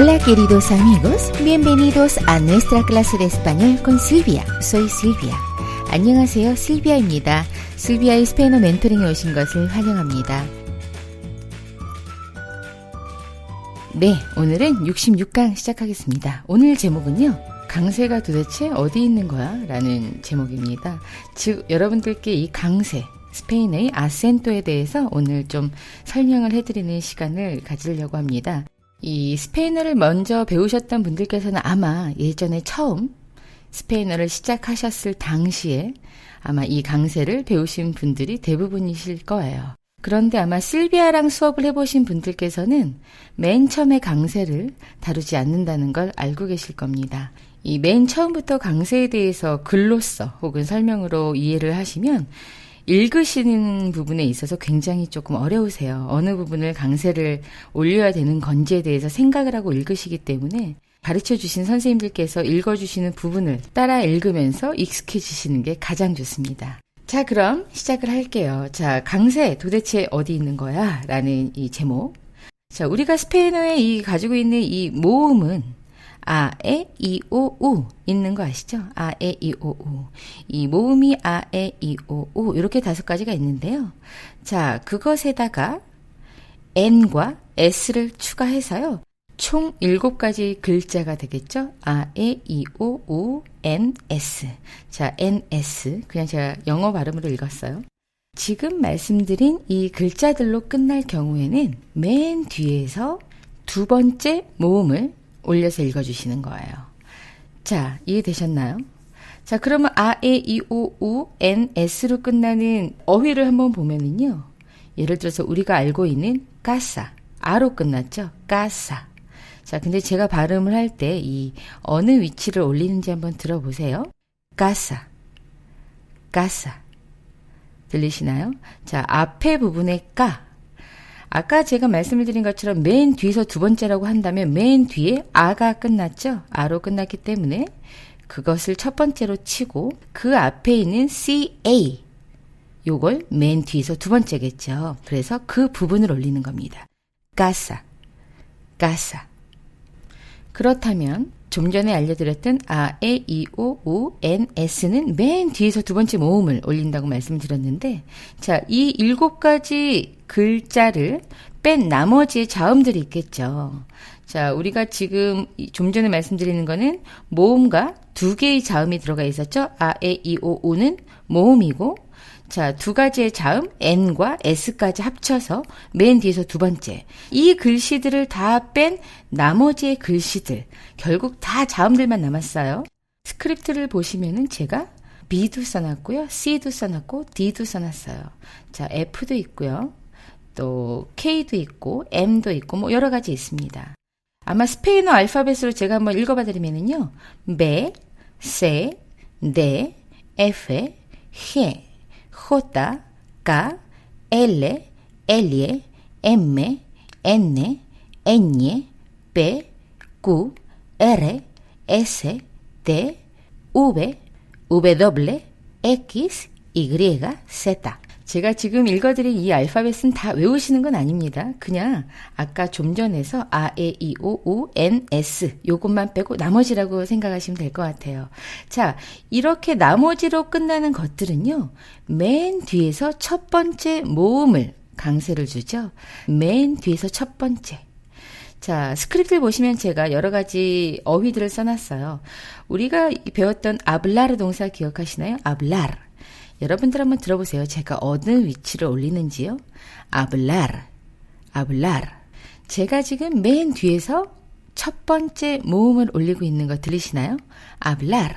Hola queridos amigos, bienvenidos a nuestra clase de español con Silvia. Soy Silvia. 안녕하세요, 실비아입니다. 실비아의 스페인어 멘토링에 오신 것을 환영합니다. 네, 오늘은 66강 시작하겠습니다. 오늘 제목은요, 강세가 도대체 어디 있는 거야? 라는 제목입니다. 즉, 여러분들께 이 강세, 스페인의 아센토에 대해서 오늘 좀 설명을 해드리는 시간을 가지려고 합니다. 이 스페인어를 먼저 배우셨던 분들께서는 아마 예전에 처음 스페인어를 시작하셨을 당시에 아마 이 강세를 배우신 분들이 대부분이실 거예요. 그런데 아마 실비아랑 수업을 해보신 분들께서는 맨 처음에 강세를 다루지 않는다는 걸 알고 계실 겁니다. 이 맨 처음부터 강세에 대해서 글로써 혹은 설명으로 이해를 하시면 읽으시는 부분에 있어서 굉장히 조금 어려우세요. 어느 부분을 강세를 올려야 되는 건지에 대해서 생각을 하고 읽으시기 때문에 가르쳐주신 선생님들께서 읽어주시는 부분을 따라 읽으면서 익숙해지시는 게 가장 좋습니다. 자, 그럼 시작을 할게요. 자, 강세 도대체 어디 있는 거야? 라는 이 제목. 자, 우리가 스페인어에 가지고 있는 이 모음은 아, 에, 이, 오, 우 있는 거 아시죠? 아, 에, 이, 오, 우. 이 모음이 아, 에, 이, 오, 우 이렇게 5가지가 있는데요. 자, 그것에다가 n과 s를 추가해서요. 총 7가지 글자가 되겠죠? 아, 에, 이, 오, 우, n, s. 자, n, s. 그냥 제가 영어 발음으로 읽었어요. 지금 말씀드린 이 글자들로 끝날 경우에는 맨 뒤에서 두 번째 모음을 올려서 읽어주시는 거예요. 자, 이해되셨나요? 자, 그러면 아, 에, 이, 오, 우, n, s로 끝나는 어휘를 한번 보면은요. 예를 들어서 우리가 알고 있는 까사, 아로 끝났죠? 까사. 자, 근데 제가 발음을 할 때 이 어느 위치를 올리는지 한번 들어보세요. 까사, 까사. 들리시나요? 자, 앞에 부분에 까. 아까 제가 말씀을 드린 것처럼 맨 뒤에서 두 번째라고 한다면 맨 뒤에 아가 끝났죠? 아로 끝났기 때문에 그것을 첫 번째로 치고 그 앞에 있는 CA 요걸 맨 뒤에서 두 번째겠죠. 그래서 그 부분을 올리는 겁니다. 까사, 까사. 그렇다면 좀 전에 알려드렸던 아, 에, 이, 오, 우, n, s는 맨 뒤에서 두 번째 모음을 올린다고 말씀드렸는데 자, 이 7가지 글자를 뺀 나머지의 자음들이 있겠죠. 자, 우리가 지금 좀 전에 말씀드리는 거는 모음과 2개의 자음이 들어가 있었죠. 아, 에, 이, 오, 우는 모음이고 자, 2가지의 자음 n과 s까지 합쳐서 맨 뒤에서 두 번째. 이 글씨들을 다 뺀 나머지의 글씨들. 결국 다 자음들만 남았어요. 스크립트를 보시면은 제가 B도 써놨고요. C도 써놨고 D도 써놨어요. 자, F도 있고요. 또 K도 있고 M도 있고 뭐 여러 가지 있습니다. 아마 스페인어 알파벳으로 제가 한번 읽어봐 드리면은요. B, C, D, F, G, J, K, L, L, M, N, Ñ, P, Q, R, S, T, V, W, X, Y, Z. 제가 지금 읽어드린 이 알파벳은 다 외우시는 건 아닙니다. 그냥 아까 좀 전에서 아, 에, 이, 오, 우, n, s 요것만 빼고 나머지라고 생각하시면 될 것 같아요. 자, 이렇게 나머지로 끝나는 것들은요. 맨 뒤에서 첫 번째 모음을 강세를 주죠. 맨 뒤에서 첫 번째. 자, 스크립트를 보시면 제가 여러 가지 어휘들을 써놨어요. 우리가 배웠던 아블라르 동사 기억하시나요? 아블라르. 여러분들 한번 들어보세요. 제가 어느 위치를 올리는지요. 아블라르, 아블라르. 제가 지금 맨 뒤에서 첫 번째 모음을 올리고 있는 거 들리시나요? 아블라르,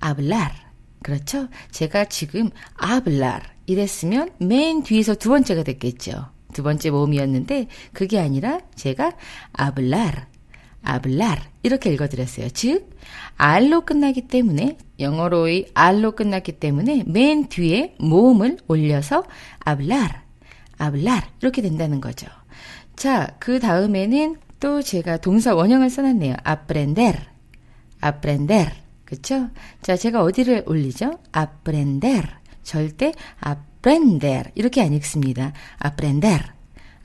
아블라르. 그렇죠? 제가 지금 아블라르 이랬으면 맨 뒤에서 두 번째가 됐겠죠. 두 번째 모음이었는데 그게 아니라 제가 아블라르, 아블라르 이렇게 읽어드렸어요. 즉 R로 끝나기 때문에 영어로의 R로 끝났기 때문에 맨 뒤에 모음을 올려서 아블라르, 아블라르 이렇게 된다는 거죠. 자, 그 다음에는 또 제가 동사 원형을 써놨네요. aprender, aprender. 그쵸? 자, 제가 어디를 올리죠? aprender. 절대 aprender 이렇게 안 읽습니다. aprender,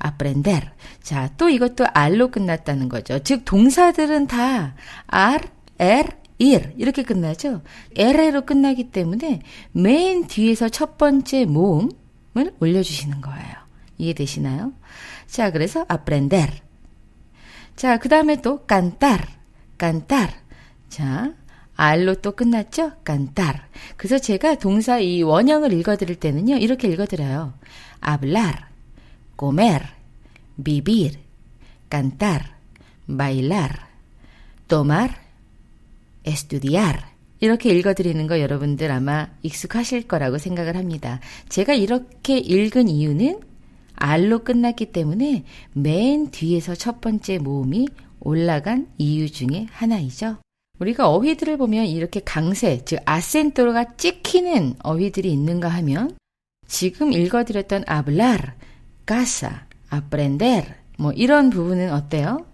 aprender. 자, 또 이것도 r로 끝났다는 거죠. 즉 동사들은 다 r, ir 이렇게 끝나죠. r로 끝나기 때문에 맨 뒤에서 첫 번째 모음을 올려주시는 거예요. 이해되시나요? 자, 그래서 aprender. 자, 그 다음에 또 cantar. 자, r로 또 끝났죠? cantar. 그래서 제가 동사 이 원형을 읽어드릴 때는요, 이렇게 읽어드려요. hablar, comer, vivir, cantar, bailar, tomar, estudiar. 이렇게 읽어드리는 거 여러분들 아마 익숙하실 거라고 생각을 합니다. 제가 이렇게 읽은 이유는 r로 끝났기 때문에 맨 뒤에서 첫 번째 모음이 올라간 이유 중에 하나이죠. 우리가 어휘들을 보면 이렇게 강세, 즉 아센토가 찍히는 어휘들이 있는가 하면 지금 읽어드렸던 hablar, casa, aprender 뭐 이런 부분은 어때요?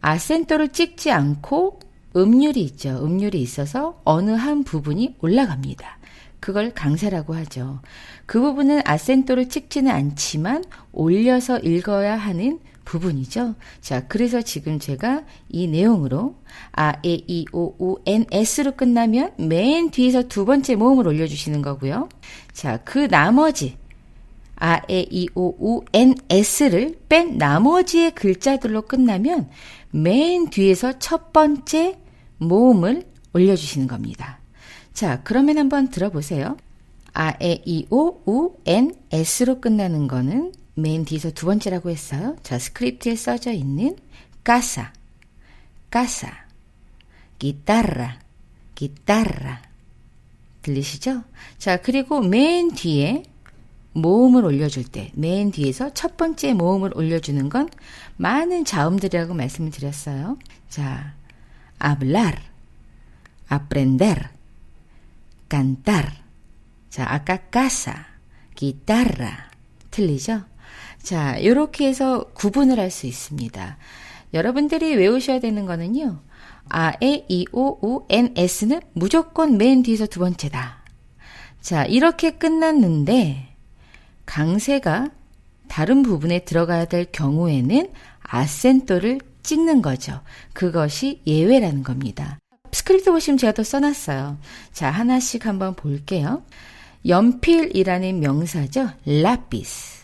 아센토를 찍지 않고 음률이 있죠. 음률이 있어서 어느 한 부분이 올라갑니다. 그걸 강세라고 하죠. 그 부분은 아센토를 찍지는 않지만 올려서 읽어야 하는 부분이죠. 자, 그래서 지금 제가 이 내용으로 아, 에, 이, 오, 우, 엔, 에스로 끝나면 맨 뒤에서 두 번째 모음을 올려주시는 거고요. 자, 그 나머지 아, 에, 이, 오, 우, 엔, 에스를 뺀 나머지의 글자들로 끝나면 맨 뒤에서 첫 번째 모음을 올려주시는 겁니다. 자, 그러면 한번 들어보세요. 아, 에, 이, 오, 우, 엔, 에스로 끝나는 거는 맨 뒤에서 두 번째라고 했어요. 자, 스크립트에 써져 있는 casa, guitarra. 들리시죠? 자, 그리고 맨 뒤에 모음을 올려줄 때, 맨 뒤에서 첫 번째 모음을 올려주는 건 많은 자음들이라고 말씀을 드렸어요. 자, hablar, aprender, cantar. 자, 아까 casa, guitarra. 틀리죠? 자, 이렇게 해서 구분을 할 수 있습니다. 여러분들이 외우셔야 되는 거는요. 아, 에, 이, 오, 우, 엔, 에스는 무조건 맨 뒤에서 두 번째다. 자, 이렇게 끝났는데 강세가 다른 부분에 들어가야 될 경우에는 아센토를 찍는 거죠. 그것이 예외라는 겁니다. 스크립트 보시면 제가 또 써놨어요. 자, 하나씩 한번 볼게요. 연필이라는 명사죠. lápiz.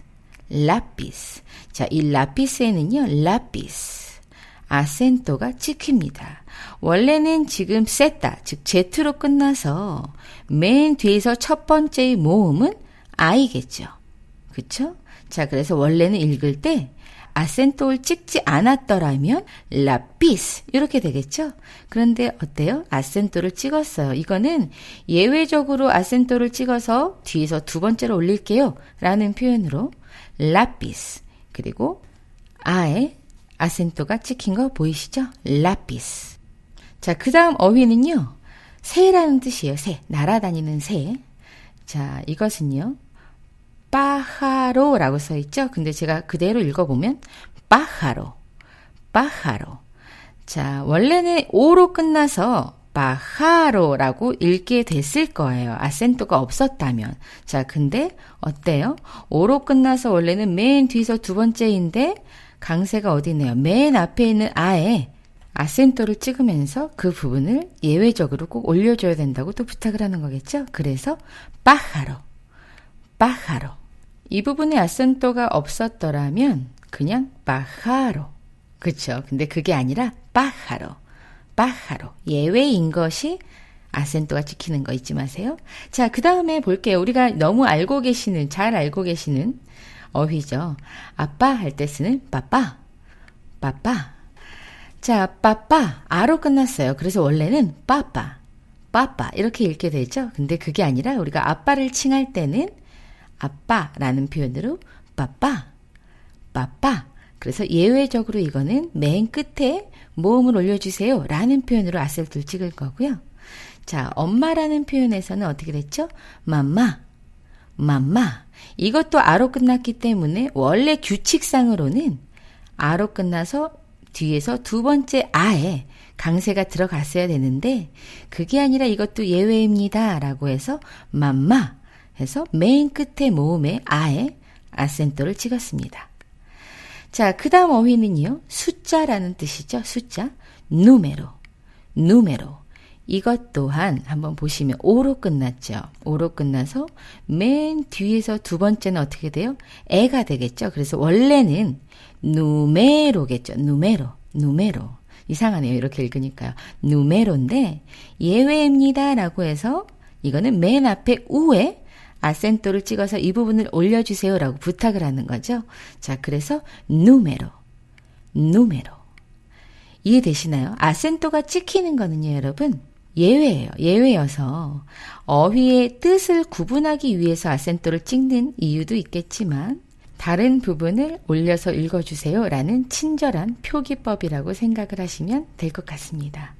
자, 이 라피스에는요, lápiz. 아센토가 찍힙니다. 원래는 지금 세타, 즉 Z로 끝나서 맨 뒤에서 첫 번째의 모음은 I겠죠. 그쵸? 자, 그래서 원래는 읽을 때 아센토를 찍지 않았더라면 lápiz 이렇게 되겠죠? 그런데 어때요? 아센토를 찍었어요. 이거는 예외적으로 아센토를 찍어서 뒤에서 두 번째로 올릴게요 라는 표현으로 lápiz 그리고 아에 아센토가 찍힌 거 보이시죠? lápiz. 자, 그 다음 어휘는요. 새라는 뜻이에요. 새, 날아다니는 새. 자, 이것은요. pájaro라고 써 있죠? 근데 제가 그대로 읽어보면 pájaro. 자, 원래는 오로 끝나서 pájaro라고 읽게 됐을 거예요. 아센토가 없었다면. 자, 근데 어때요? 오로 끝나서 원래는 맨 뒤에서 두 번째인데 강세가 어디 있네요. 맨 앞에 있는 아에 아센토를 찍으면서 그 부분을 예외적으로 꼭 올려줘야 된다고 또 부탁을 하는 거겠죠? 그래서 pájaro. 이 부분에 아센토가 없었더라면 그냥 pájaro. 그쵸? 근데 그게 아니라 pájaro. 예외인 것이 아센토가 찍히는 거 잊지 마세요. 자, 그 다음에 볼게요. 우리가 너무 잘 알고 계시는 어휘죠. 아빠 할 때 쓰는 빠빠. 자, 빠빠 아로 끝났어요. 그래서 원래는 빠빠 이렇게 읽게 되죠. 근데 그게 아니라 우리가 아빠를 칭할 때는 아빠라는 표현으로 빠빠. 그래서 예외적으로 이거는 맨 끝에 모음을 올려주세요 라는 표현으로 아센토를 찍을 거고요. 자, 엄마라는 표현에서는 어떻게 됐죠? 맘마. 이것도 아로 끝났기 때문에 원래 규칙상으로는 아로 끝나서 뒤에서 두 번째 아에 강세가 들어갔어야 되는데 그게 아니라 이것도 예외입니다 라고 해서 맘마 해서 맨 끝에 모음에 아에 아센토를 찍었습니다. 자, 그 다음 어휘는요. 숫자라는 뜻이죠. 숫자. 누메로. 누메로. 이것 또한 한번 보시면 오로 끝났죠. 오로 끝나서 맨 뒤에서 두 번째는 어떻게 돼요? 에가 되겠죠. 그래서 원래는 누메로겠죠. 누메로. 누메로. 이상하네요. 이렇게 읽으니까요. 누메로인데 예외입니다 라고 해서 이거는 맨 앞에 우에 아센토를 찍어서 이 부분을 올려주세요 라고 부탁을 하는 거죠. 자, 그래서 누메로. 누메로. 이해되시나요? 아센토가 찍히는 거는요, 여러분. 예외예요. 예외여서 어휘의 뜻을 구분하기 위해서 아센토를 찍는 이유도 있겠지만 다른 부분을 올려서 읽어주세요 라는 친절한 표기법이라고 생각을 하시면 될 것 같습니다.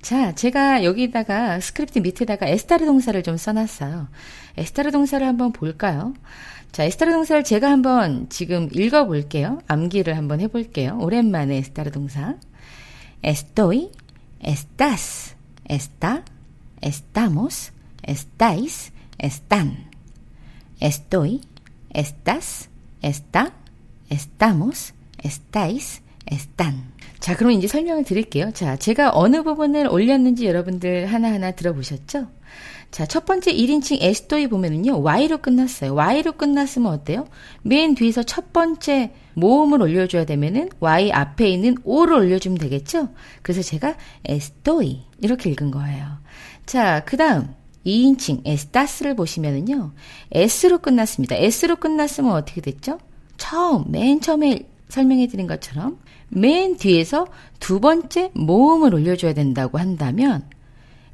자, 제가 여기다가 스크립트 밑에다가 에스타르 동사를 좀 써놨어요. 에스타르 동사를 한번 볼까요? 자, 에스타르 동사를 제가 한번 지금 읽어볼게요. 암기를 한번 해볼게요. 오랜만에 에스타르 동사. Estoy, estás, está, estamos, estáis, están. Estoy, estás, está, estamos, estáis, están. 자, 그럼 이제 설명을 드릴게요. 자, 제가 어느 부분을 올렸는지 여러분들 하나하나 들어보셨죠? 자, 첫 번째 1인칭 에스토이 보면은요, Y로 끝났어요. Y로 끝났으면 어때요? 맨 뒤에서 첫 번째 모음을 올려줘야 되면은 Y 앞에 있는 O를 올려주면 되겠죠? 그래서 제가 에스토이 이렇게 읽은 거예요. 자, 그 다음 2인칭 에스타스를 보시면은요, S로 끝났습니다. S로 끝났으면 어떻게 됐죠? 맨 처음에 설명해 드린 것처럼 맨 뒤에서 두 번째 모음을 올려줘야 된다고 한다면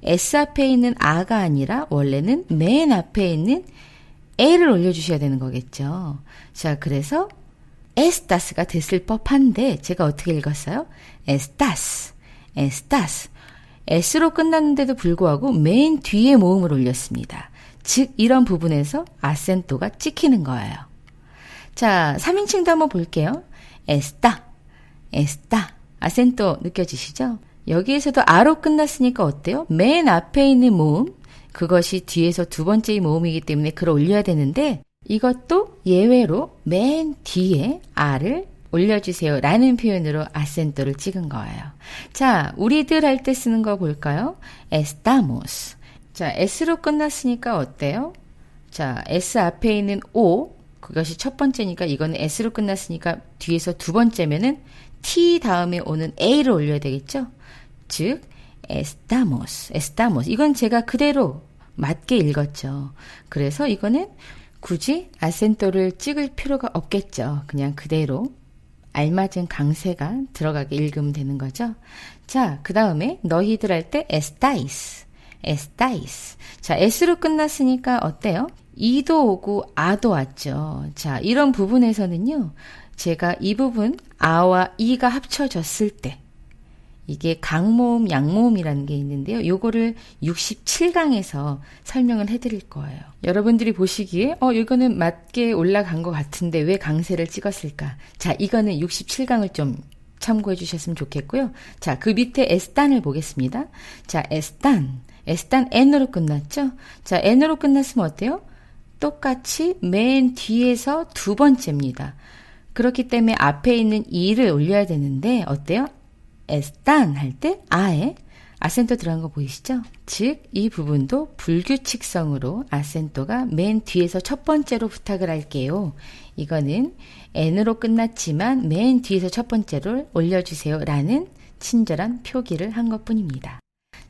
S 앞에 있는 아가 아니라 원래는 맨 앞에 있는 A를 올려주셔야 되는 거겠죠. 자, 그래서 에스타스가 됐을 법한데 제가 어떻게 읽었어요? 에스타스, 에스타스. S로 끝났는데도 불구하고 맨 뒤에 모음을 올렸습니다. 즉 이런 부분에서 아센토가 찍히는 거예요. 자, 3인칭도 한번 볼게요. 에스타, 에스타. 아센토 느껴지시죠? 여기에서도 아로 끝났으니까 어때요? 맨 앞에 있는 모음, 그것이 뒤에서 두 번째의 모음이기 때문에 그걸 올려야 되는데 이것도 예외로 맨 뒤에 아를 올려주세요 라는 표현으로 아센토를 찍은 거예요. 자, 우리들 할 때 쓰는 거 볼까요? estamos. 자, S로 끝났으니까 어때요? 자, S 앞에 있는 O, 그것이 첫 번째니까 이거는 S로 끝났으니까 뒤에서 두 번째면은 T 다음에 오는 A를 올려야 되겠죠? 즉, estamos, estamos. 이건 제가 그대로 맞게 읽었죠. 그래서 이거는 굳이 아센토를 찍을 필요가 없겠죠. 그냥 그대로 알맞은 강세가 들어가게 읽으면 되는 거죠. 자, 그 다음에 너희들 할 때 estáis, estáis. 자, S로 끝났으니까 어때요? 이도 오고 아도 왔죠. 자, 이런 부분에서는요. 제가 이 부분 아와 이가 합쳐졌을 때 이게 강모음, 양모음이라는 게 있는데요. 요거를 67강에서 설명을 해드릴 거예요. 여러분들이 보시기에 이거는 맞게 올라간 것 같은데 왜 강세를 찍었을까? 자, 이거는 67강을 좀 참고해 주셨으면 좋겠고요. 자, 그 밑에 에스탄을 보겠습니다. 자, 에스탄 N으로 끝났죠? 자, N으로 끝났으면 어때요? 똑같이 맨 뒤에서 두 번째입니다. 그렇기 때문에 앞에 있는 이를 올려야 되는데 어때요? 에스탄 할 때 아에 아센토 들어간 거 보이시죠? 즉 이 부분도 불규칙성으로 아센토가 맨 뒤에서 첫 번째로 부탁을 할게요. 이거는 N으로 끝났지만 맨 뒤에서 첫 번째를 올려주세요 라는 친절한 표기를 한 것뿐입니다.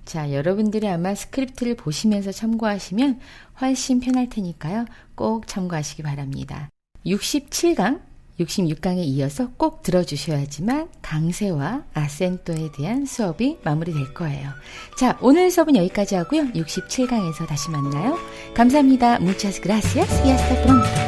자, 여러분들이 아마 스크립트를 보시면서 참고하시면 훨씬 편할 테니까요. 꼭 참고하시기 바랍니다. 67강 66강에 이어서 꼭 들어주셔야지만 강세와 아센토에 대한 수업이 마무리될 거예요. 자, 오늘 수업은 여기까지 하고요. 67강에서 다시 만나요. 감사합니다. Muchas gracias y hasta pronto.